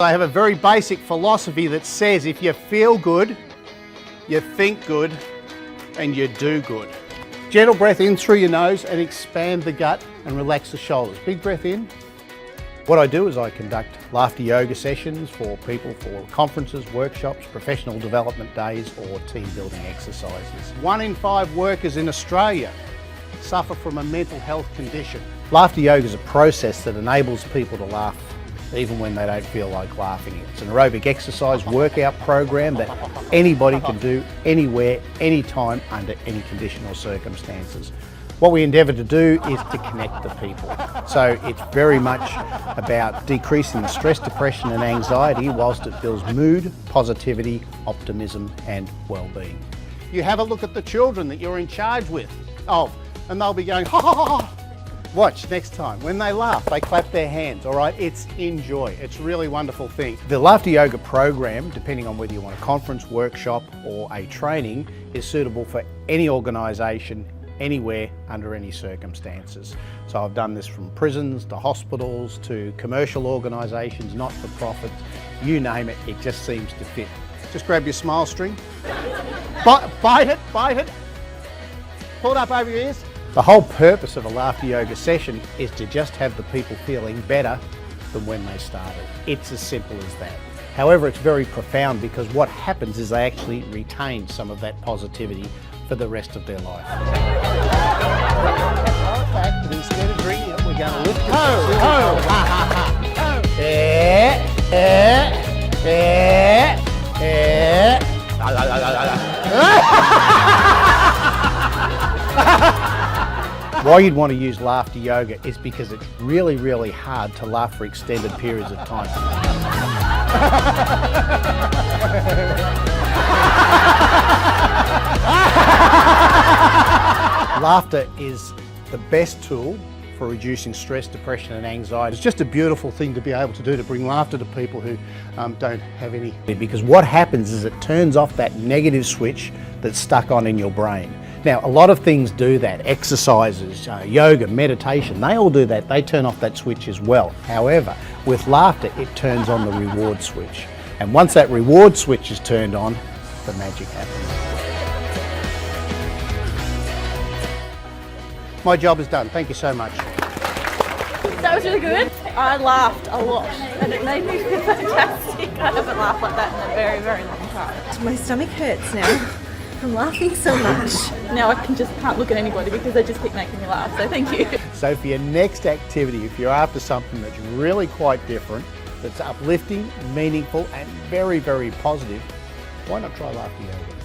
I have a very basic philosophy that says if you feel good, you think good, and you do good. Gentle breath in through your nose and expand the gut and relax the shoulders. Big breath in. What I do is I conduct laughter yoga sessions for people for conferences, workshops, professional development days or team building exercises. 1 in 5 workers in Australia suffer from a mental health condition. Laughter yoga is a process that enables people to laugh even when they don't feel like laughing. It's an aerobic exercise workout program that anybody can do anywhere, anytime, under any condition or circumstances. What we endeavour to do is to connect the people. So it's very much about decreasing the stress, depression and anxiety whilst it builds mood, positivity, optimism and well-being. You have a look at the children that you're in charge of and they'll be going, ha ha ha ha. Watch next time. When they laugh, they clap their hands, all right? It's enjoy. It's a really wonderful thing. The Laughter Yoga program, depending on whether you want a conference, workshop or a training, is suitable for any organisation, anywhere, under any circumstances. So I've done this from prisons to hospitals to commercial organisations, not-for-profits, you name it, it just seems to fit. Just grab your smile string, bite it, pull it up over your ears. The whole purpose of a laughter yoga session is to just have the people feeling better than when they started. It's as simple as that. However, it's very profound because what happens is they actually retain some of that positivity for the rest of their life. But instead of bringing it, we're going to lift it. Ho, ha, ha, ha. Why you'd want to use laughter yoga is because it's really, really hard to laugh for extended periods of time. Laughter is the best tool for reducing stress, depression and anxiety. It's just a beautiful thing to be able to do, to bring laughter to people who don't have any. Because what happens is it turns off that negative switch that's stuck on in your brain. Now, a lot of things do that. Exercises, yoga, meditation, they all do that. They turn off that switch as well. However, with laughter, it turns on the reward switch. And once that reward switch is turned on, the magic happens. My job is done. Thank you so much. That was really good. I laughed a lot and it made me feel fantastic. I haven't laughed like that in a very, very long time. My stomach hurts now. I'm laughing so much. Now I can't look at anybody because they just keep making me laugh, so thank you. So for your next activity, if you're after something that's really quite different, that's uplifting, meaningful and very, very positive, why not try laughter yoga?